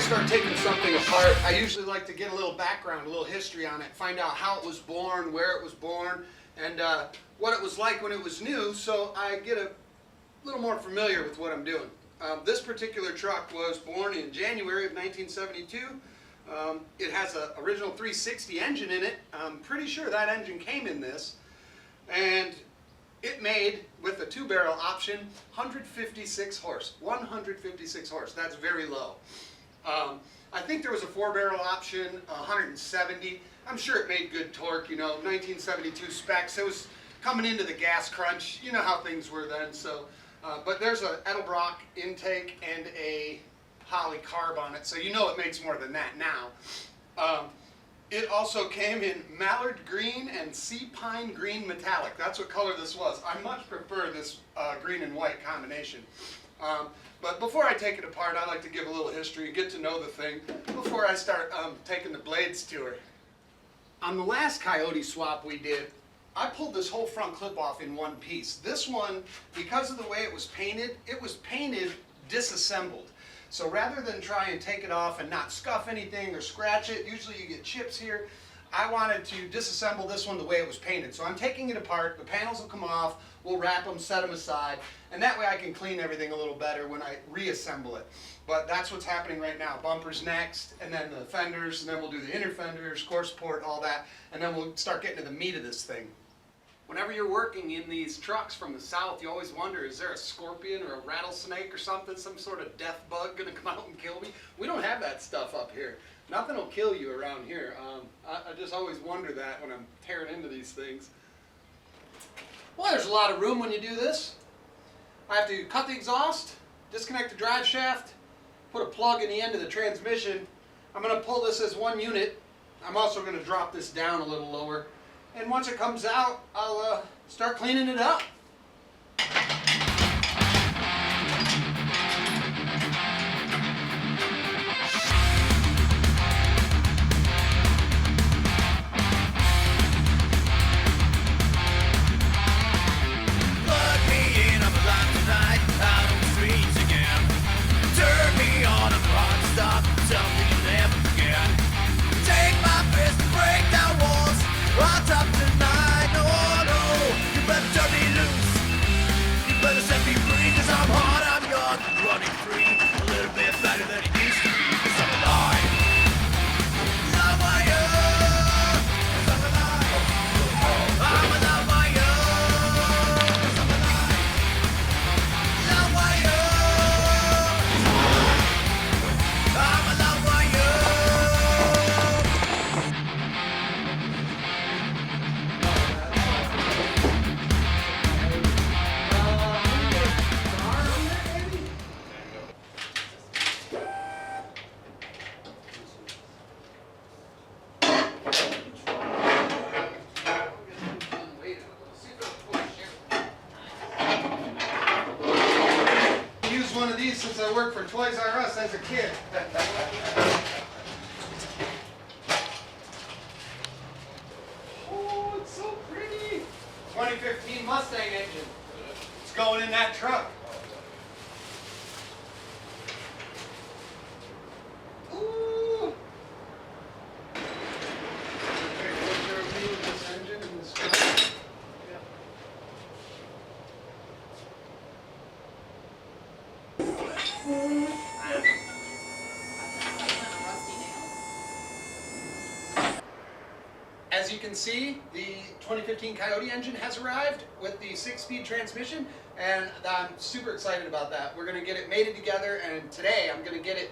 start taking something apart, I usually like to get a little background, a little history on it, find out how it was born, where it was born, and what it was like when it was new, so I get a little more familiar with what I'm doing. This particular truck was born in January of 1972. It has an original 360 engine in it. I'm pretty sure that engine came in this. And it made, with a 2-barrel option, 156 horse. 156 horse. That's very low. I think there was a 4-barrel option, 170. I'm sure it made good torque, you know, 1972 specs. It was coming into the gas crunch. You know how things were then. So, but there's a Edelbrock intake and a Holly carb on it, so you know it makes more than that now. It also came in mallard green and sea pine green metallic. That's what color this was. I much prefer this green and white combination. But before I take it apart, I like to give a little history, get to know the thing, before I start taking the blades to her. On the last Coyote swap we did, I pulled this whole front clip off in one piece. This one, because of the way it was painted disassembled. So rather than try and take it off and not scuff anything or scratch it, usually you get chips here, I wanted to disassemble this one the way it was painted. So I'm taking it apart, the panels will come off, we'll wrap them, set them aside, and that way I can clean everything a little better when I reassemble it. But that's what's happening right now. Bumpers next, and then the fenders, and then we'll do the inner fenders, core support, all that, and then we'll start getting to the meat of this thing. Whenever you're working in these trucks from the south, you always wonder, is there a scorpion or a rattlesnake or something, some sort of death bug going to come out and kill me? We don't have that stuff up here. Nothing will kill you around here. I just always wonder that when I'm tearing into these things. Well, there's a lot of room when you do this. I have to cut the exhaust, disconnect the drive shaft, put a plug in the end of the transmission. I'm going to pull this as one unit. I'm also going to drop this down a little lower. And once it comes out, I'll start cleaning it up. One of these since I worked for Toys R Us as a kid. Oh, it's so pretty. 2015 Mustang engine. It's going in that truck. Ooh. Okay, what's your view of this engine and this truck? As you can see, the 2015 Coyote engine has arrived with the 6-speed transmission, and I'm super excited about that. We're going to get it mated together, and today I'm going to get it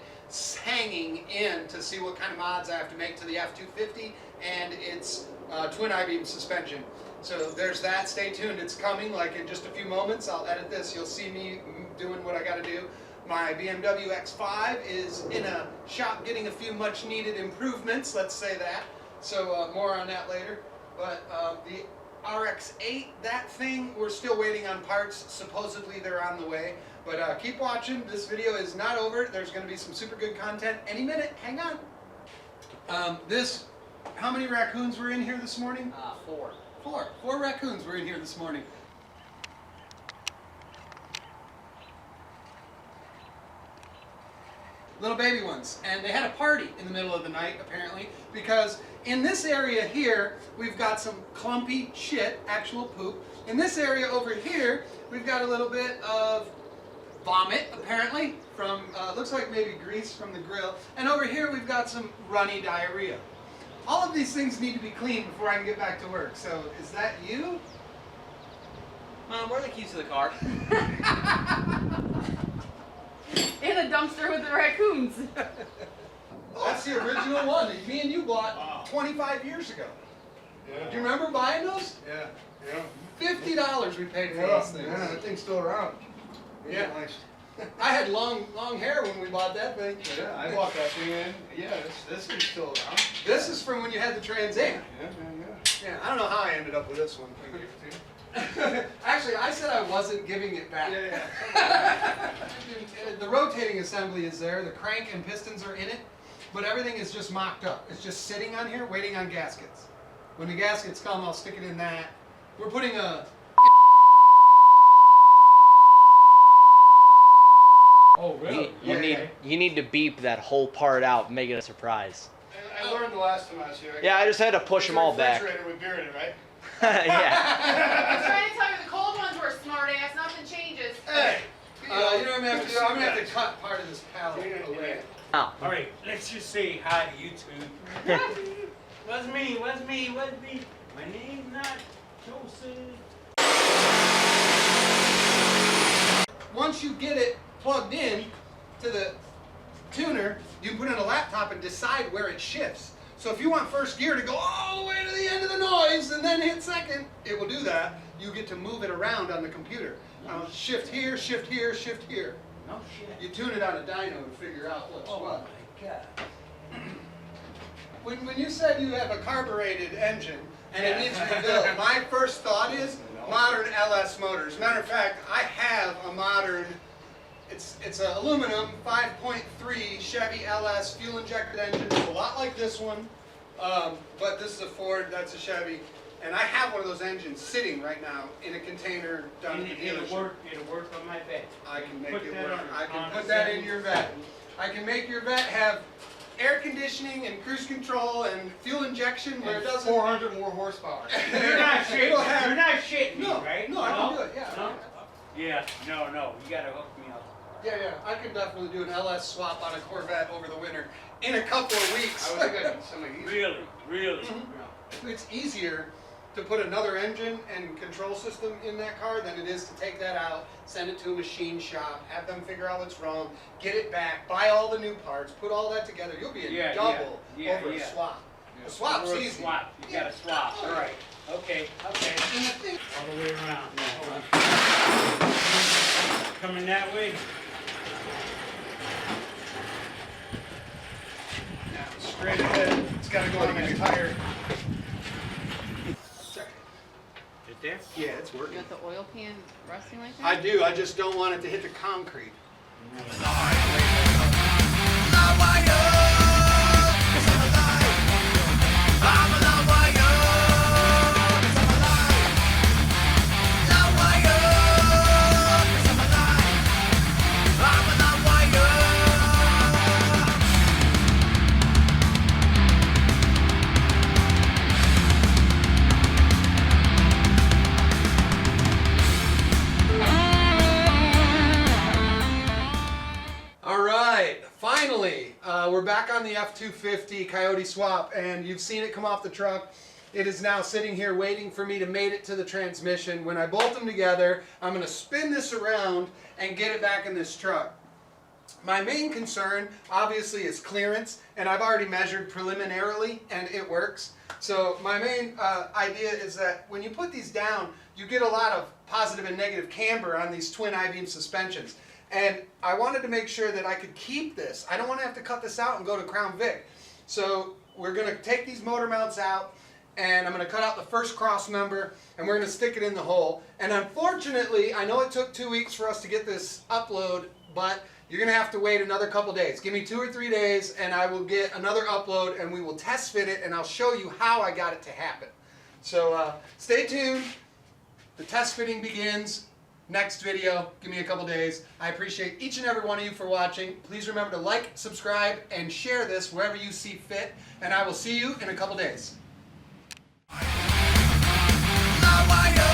hanging in to see what kind of mods I have to make to the F250 and its twin I-beam suspension. So there's that. Stay tuned. It's coming like in just a few moments. I'll edit this. You'll see me doing what I got to do. My BMW X5 is in a shop getting a few much needed improvements, let's say that. So more on that later. But the RX-8, that thing, we're still waiting on parts. Supposedly they're on the way. But keep watching. This video is not over. There's going to be some super good content any minute. Hang on. How many raccoons were in here this morning? 4. Four raccoons were in here this morning. little baby ones. And they had a party in the middle of the night, apparently, because in this area here, we've got some clumpy shit, actual poop. In this area over here, we've got a little bit of vomit, apparently, from, looks like maybe grease from the grill. And over here, we've got some runny diarrhea. All of these things need to be cleaned before I can get back to work. So, is that you? Mom, where are the keys to the car? In a dumpster with the raccoons. That's the original one that me and you bought 25 years ago. Yeah. Do you remember buying those? Yeah. Yeah. $50 we paid for Yeah, those things. yeah, that thing's still around. Yeah. Nice. I had long hair when we bought that thing. Yeah, I bought that thing in. Yeah, this thing's still around. This is from when you had the Trans Am. Yeah. Yeah, I don't know how I ended up with this one. I give it to you. Actually, I said I wasn't giving it back. Yeah. The rotating assembly is there, the crank and pistons are in it, but everything is just mocked up. It's just sitting on here waiting on gaskets. When the gaskets come, I'll stick it in that. We're putting a... Oh, really? You need to beep that whole part out and make it a surprise. I learned the last time I was here. Yeah, I just had to push them all back. Refrigerator with beer in it, right? Yeah. I was trying to tell you the cold ones were smart ass, nothing changes. Hey! You know what I'm gonna have to do? I'm gonna have to cut part of this pallet away. Oh. All right, let's just say hi to YouTube. Was me. My name's not Joseph. Once you get it plugged in to the tuner, you can put it in a laptop and decide where it shifts. So if you want first gear to go all the way to the end of the noise and then hit second, it will do that. You get to move it around on the computer. Shift here, shift here, shift here. No shit. You tune it on a dyno to figure out what's Oh what. my god. When you said you have a carbureted engine and it needs rebuilt, my first thought is modern LS motors. Matter of fact, I have a modern, it's an aluminum 5.3 Chevy LS fuel injected engine. It's a lot like this one, but this is a Ford, that's a Chevy. And I have one of those engines sitting right now in a container down at the It'll dealership. work on my bed. I can make Put it that work. on- I can on put a that in 70. your vet. I can make your vet have air conditioning and cruise control and fuel injection where it doesn't. 400 more horsepower. You're not shitting. It'll have- You're not shitting me, No, right? no, I can do it. Yeah. No? Yeah. No. You gotta hook me up. Yeah. I could definitely do an LS swap on a Corvette over the winter in a couple of weeks. I was thinking something easy. Really. Mm-hmm. It's easier to put another engine and control system in that car than it is to take that out, send it to a machine shop, have them figure out what's wrong, get it back, buy all the new parts, put all that together. You'll be a double over a swap. The swap's Or a easy. swap. You gotta swap. Yeah. All right. Okay. And the thing, All the way around. Coming that way. now, straight ahead, it's got to go on the entire. Right there. Yeah, it's You working. got the oil pan rusting like that? I do. I just don't want it to hit the concrete. All right, finally, we're back on the F250 Coyote swap, and you've seen it come off the truck. It is now sitting here waiting for me to mate it to the transmission. When I bolt them together, I'm going to spin this around and get it back in this truck. My main concern, obviously, is clearance, and I've already measured preliminarily, and it works. So my main idea is that when you put these down, you get a lot of positive and negative camber on these twin I-beam suspensions. And I wanted to make sure that I could keep this. I don't want to have to cut this out and go to Crown Vic. So we're going to take these motor mounts out, and I'm going to cut out the first cross member, and we're going to stick it in the hole. And unfortunately, I know it took 2 weeks for us to get this upload, but you're going to have to wait another couple days. Give me 2 or 3 days, and I will get another upload, and we will test fit it, and I'll show you how I got it to happen. So stay tuned. The test fitting begins next video. Give me a couple days. I appreciate each and every one of you for watching. Please remember to like, subscribe, and share this wherever you see fit. And I will see you in a couple days. Now I